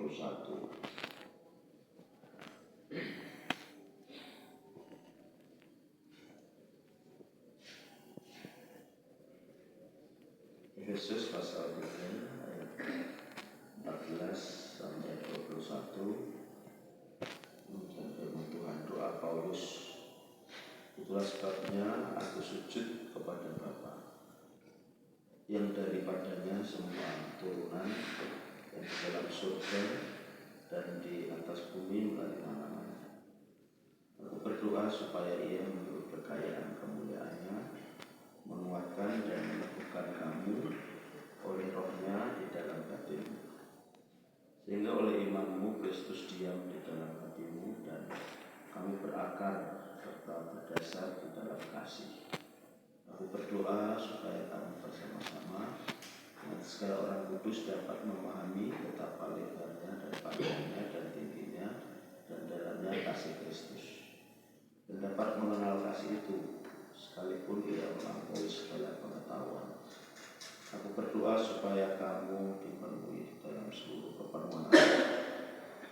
21. Efesus pasal 3 ayat 14 sampai 21. Firman Tuhan, doa Paulus. Itulah sebabnya aku sujud kepada Bapa, yang daripadanya semua turunan yang di dalam surga dan di atas bumi melalui nama-namanya. Aku berdoa supaya Ia menurut kekayaan kemuliaannya menguatkan dan meneguhkan kamu oleh Roh-Nya di dalam batinmu, sehingga oleh imanmu Kristus diam di dalam hatimu dan kamu berakar serta berdasar di dalam kasih. Aku berdoa supaya kamu bersama-sama dengan segala orang kudus dapat memahami betapa lebarnya dan panjangnya dan tingginya dan dalamnya kasih Kristus, dan dapat mengenal kasih itu sekalipun ia melampaui segala pengetahuan. Aku berdoa supaya kamu dipenuhi di dalam seluruh kepenuhan Allah.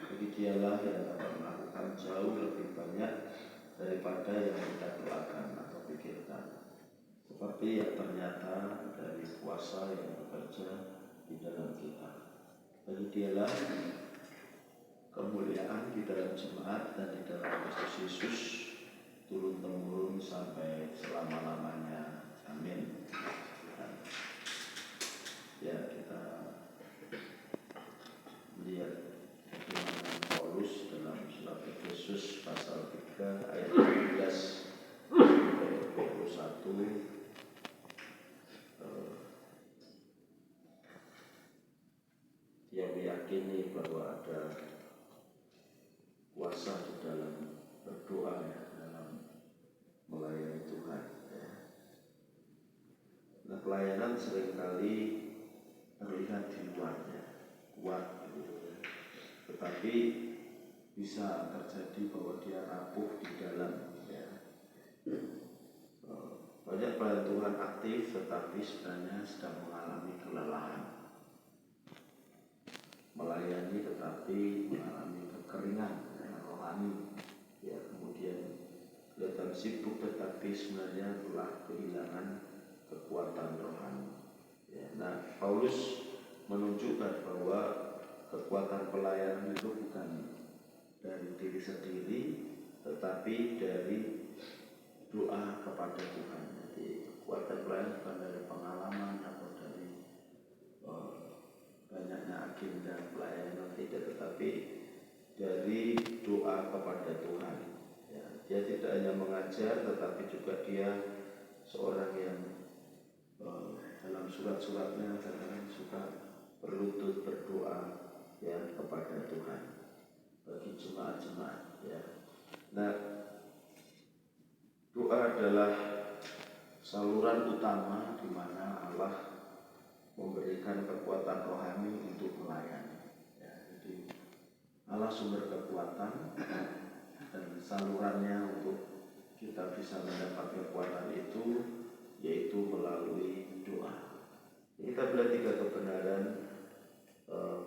Bagi Dialah yang dapat melakukan jauh lebih banyak daripada yang kita doakan atau pikirkan, seperti yang ternyata dari kuasa yang bekerja di dalam kita. Bagi Dialah kemuliaan di dalam jemaat dan di dalam Kristus Yesus turun-temurun sampai selama-lamanya. Amin. Ya, kita lihat bagaimana Paulus dalam surat Efesus pasal 3 ayat 12 sampai 21 dia meyakini bahwa ada kuasa di dalam berdoa, ya, dalam melayani Tuhan, ya. Nah, pelayanan seringkali terlihat di luarnya kuat, gitu, ya. Tetapi bisa terjadi bahwa dia rapuh di dalam, ya. Banyak pelayan Tuhan aktif tetapi sebenarnya sedang mengalami kelelahan, melayani tetapi mengalami kekeringan, ya, rohani, ya. Kemudian kelihatan sibuk tetapi sebenarnya telah kehilangan kekuatan rohani, ya. Nah, Paulus menunjukkan bahwa kekuatan pelayanan itu bukan dari diri sendiri, tetapi dari doa kepada Tuhan. Jadi kekuatan pelayanan bukan dari pengalaman atau dari banyaknya agenda pelayanan, tidak, tetapi dari doa kepada Tuhan, ya. Dia tidak hanya mengajar, tetapi juga dia seorang yang dalam surat-suratnya kadang suka berlutut berdoa, ya, kepada Tuhan bagi jemaat-jemaat, ya. Nah, doa adalah saluran utama di mana Allah memberikan kekuatan rohani untuk melayani, ya. Jadi Allah sumber kekuatan dan salurannya untuk kita bisa mendapat kekuatan itu yaitu melalui doa. Kita belajar 3 kebenaran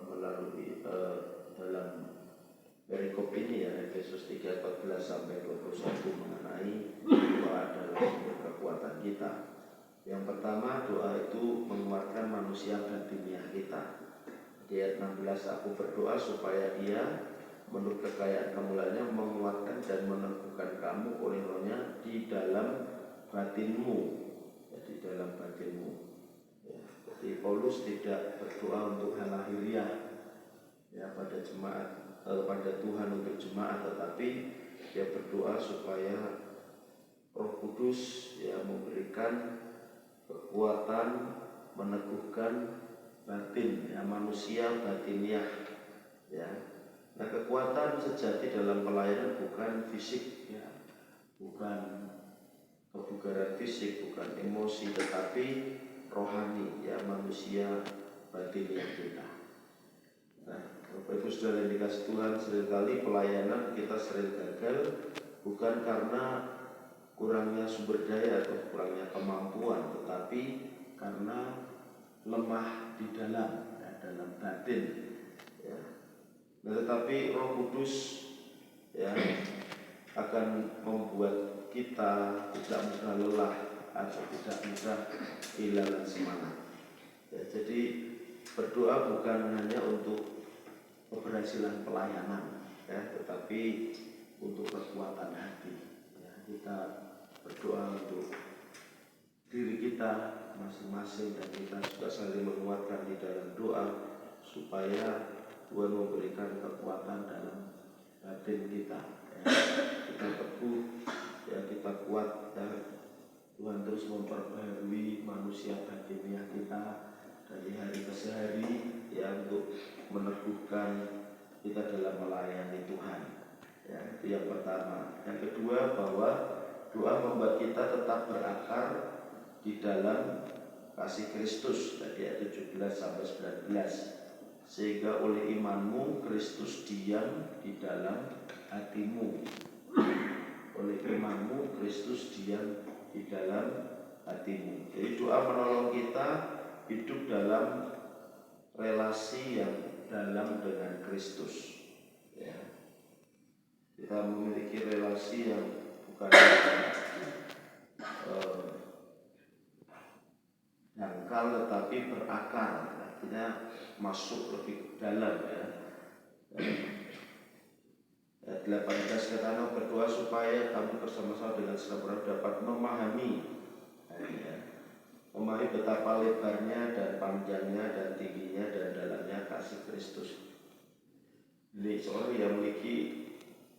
melalui dalam perikop ini, ya, Efesus 3:14 sampai 21 mengenai doa adalah sumber kekuatan kita. Yang pertama, doa itu menguatkan manusia batiniah kita. Di ayat 16, aku berdoa supaya Ia menurut kekayaan kemuliaannya menguatkan dan meneguhkan kamu oleh Roh-Nya di dalam batinmu, ya, di dalam batinmu, ya. Jadi Paulus tidak berdoa untuk hal lahiriah, ya, pada jemaat, pada Tuhan untuk jemaat, tetapi dia berdoa supaya Roh Kudus, ya, memberikan kekuatan, meneguhkan batin, ya, manusia batiniah, ya. Nah, kekuatan sejati dalam pelayanan bukan fisik, ya, bukan kebugaran fisik, bukan emosi, tetapi rohani, ya, manusia batiniah kita. Nah, Bapak Ibu Saudara yang dikasih Tuhan, seringkali pelayanan kita sering gagal bukan karena kurangnya sumber daya atau kurangnya kemampuan, tetapi karena lemah di dalam, ya, dalam batin, ya. Nah, tetapi Roh Kudus ya akan membuat kita tidak mudah lelah atau tidak mudah kehilangan semangat. Ya, jadi berdoa bukan hanya untuk keberhasilan pelayanan, ya, tetapi untuk kekuatan hati. Ya, kita berdoa untuk diri kita masing-masing dan kita juga saling menguatkan di dalam doa supaya Tuhan memberikan kekuatan dalam batin kita. Ya, kita teguh, ya, kita kuat, dan Tuhan terus memperbaharui manusia batiniah kita dari hari ke hari, ya, untuk meneguhkan kita dalam melayani Tuhan. Ya, itu yang pertama. Yang kedua, bahwa doa membuat kita tetap berakar di dalam kasih Kristus, tadi ayat 17 sampai 19. Sehingga oleh imanmu Kristus diam di dalam hatimu. Oleh imanmu Kristus diam di dalam hatimu. Jadi doa menolong kita hidup dalam relasi yang dalam dengan Kristus. Ya. Kita memiliki relasi yang bukan dangkal tetapi berakar, artinya masuk lebih ke dalam, ya. 18 kata berdoa supaya kami bersama-sama dengan saudara dapat memahami, ya, memahami betapa lebarnya dan panjangnya dan tingginya dan dalamnya kasih Kristus. Jadi seorang yang memiliki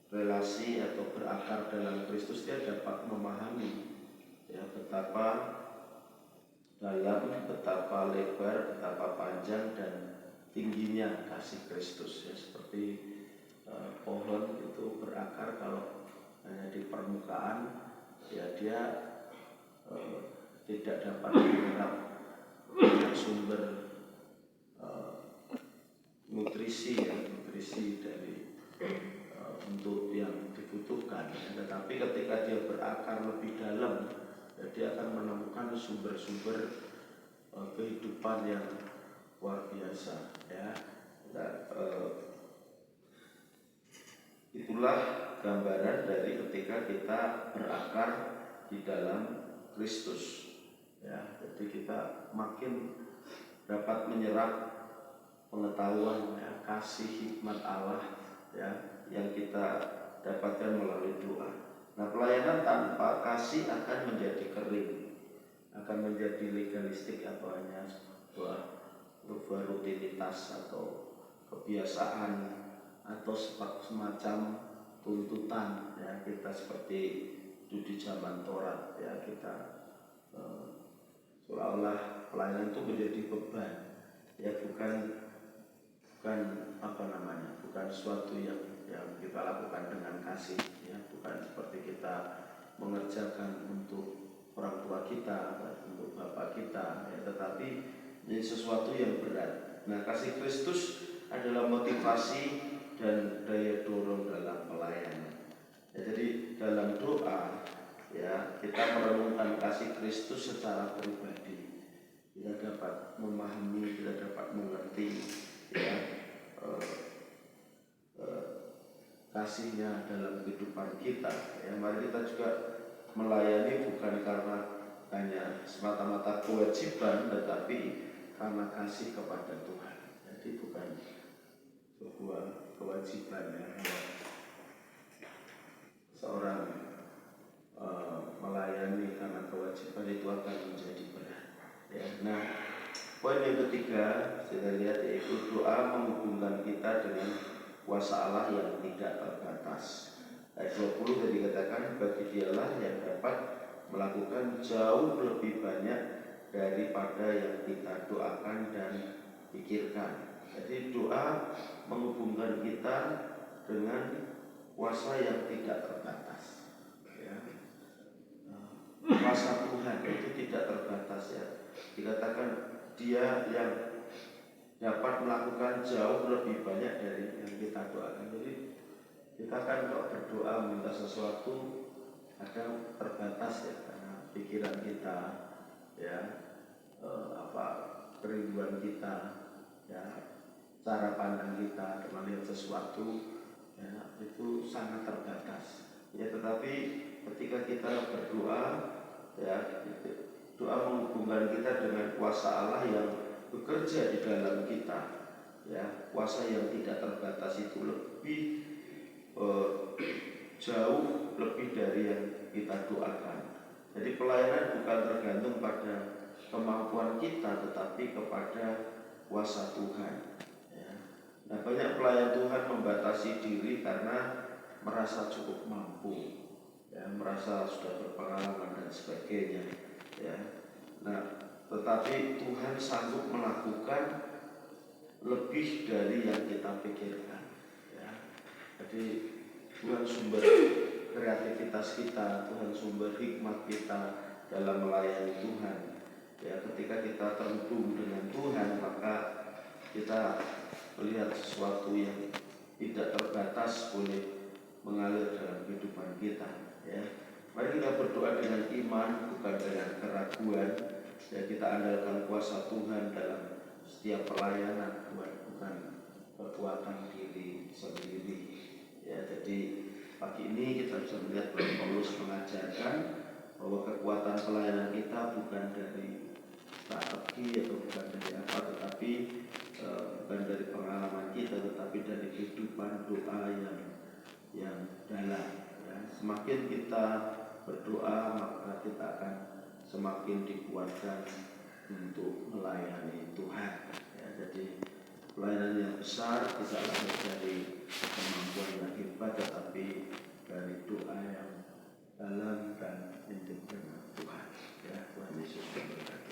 relasi atau berakar dalam Kristus, dia dapat memahami, ya, betapa dalam, betapa lebar, betapa panjang dan tingginya kasih Kristus, ya. Seperti pohon itu berakar kalau hanya di permukaan, ya dia tidak dapat menyerap sumber nutrisi, ya, nutrisi dari untuk yang dibutuhkan. Tetapi ketika dia berakar lebih dalam, ya, dia akan menemukan sumber-sumber kehidupan yang luar biasa, ya. Itulah gambaran dari ketika kita berakar di dalam Kristus, ya. Jadi kita makin dapat menyerap pengetahuan, ya, kasih hikmat Allah, ya, yang kita dapatkan melalui doa. Nah, pelayanan tanpa kasih akan menjadi kering, akan menjadi legalistik atau hanya sebuah rutinitas atau kebiasaan atau semacam tuntutan, ya. Kita seperti itu di zaman Taurat, ya, kita seolah-olah pelayanan itu menjadi beban, ya, bukan bukan sesuatu yang kita lakukan dengan kasih, ya, bukan seperti kita mengerjakan untuk orang tua kita, untuk bapak kita, ya, tetapi ini sesuatu yang berat. Nah, kasih Kristus adalah motivasi dan daya dorong dalam pelayanan. Ya, jadi dalam doa, ya, kita merenungkan kasih Kristus secara pribadi. Kita dapat memahami, kita dapat mengerti, ya, kasihnya dalam kehidupan kita. Ya, mari kita juga melayani bukan karena hanya semata-mata kewajiban, tetapi karena kasih kepada Tuhan. Jadi bukan sebuah kewajiban, ya, seorang melayani karena kewajiban itu akan menjadi berat, ya. Nah, poin yang ketiga kita lihat yaitu doa menghubungkan kita dengan kuasa Allah yang tidak terbatas. Ayat 20 tadi dikatakan bagi Dialah yang dapat melakukan jauh lebih banyak daripada yang kita doakan dan pikirkan. Jadi doa menghubungkan kita dengan kuasa yang tidak terbatas, ya. Kuasa Tuhan itu tidak terbatas, ya. Dikatakan Dia yang dapat melakukan jauh lebih banyak dari yang kita doakan. Jadi kita kan kalau berdoa minta sesuatu kadang terbatas, ya, karena pikiran kita, ya, kerinduan kita, ya, cara pandang kita melihat sesuatu ya, itu sangat terbatas. Ya, tetapi ketika kita berdoa, ya, doa menghubungkan kita dengan kuasa Allah yang bekerja di dalam kita. Ya, kuasa yang tidak terbatas itu lebih jauh lebih dari yang kita doakan. Jadi pelayanan bukan tergantung pada kemampuan kita, tetapi kepada kuasa Tuhan. Ya. Nah, banyak pelayan Tuhan membatasi diri karena merasa cukup mampu, ya, merasa sudah berpengalaman dan sebagainya. Ya. Nah, tetapi Tuhan sanggup melakukan lebih dari yang kita pikirkan. Ya. Jadi Tuhan sumber kreativitas kita, Tuhan sumber hikmat kita dalam melayani Tuhan. Ya, ketika kita terhubung dengan Tuhan, maka kita melihat sesuatu yang tidak terbatas boleh mengalir dalam kehidupan kita. Ya, mari kita berdoa dengan iman, bukan dengan keraguan. Ya, kita andalkan kuasa Tuhan dalam setiap pelayanan, bukan kekuatan diri sendiri. Ya, jadi pagi ini kita bisa melihat bahwa Paulus mengajarkan bahwa kekuatan pelayanan kita bukan dari strategi atau bukan dari apa, tetapi bukan dari pengalaman kita, tetapi dari kehidupan doa yang dalam. Ya. Semakin kita berdoa, maka kita akan semakin dikuatkan untuk melayani Tuhan. Ya, jadi pelayanan yang besar tidak lahir dari kemampuan yang hebat, tetapi dari doa yang dalam dan intim dengan Tuhan. Ya, Tuhan Yesus memberkati.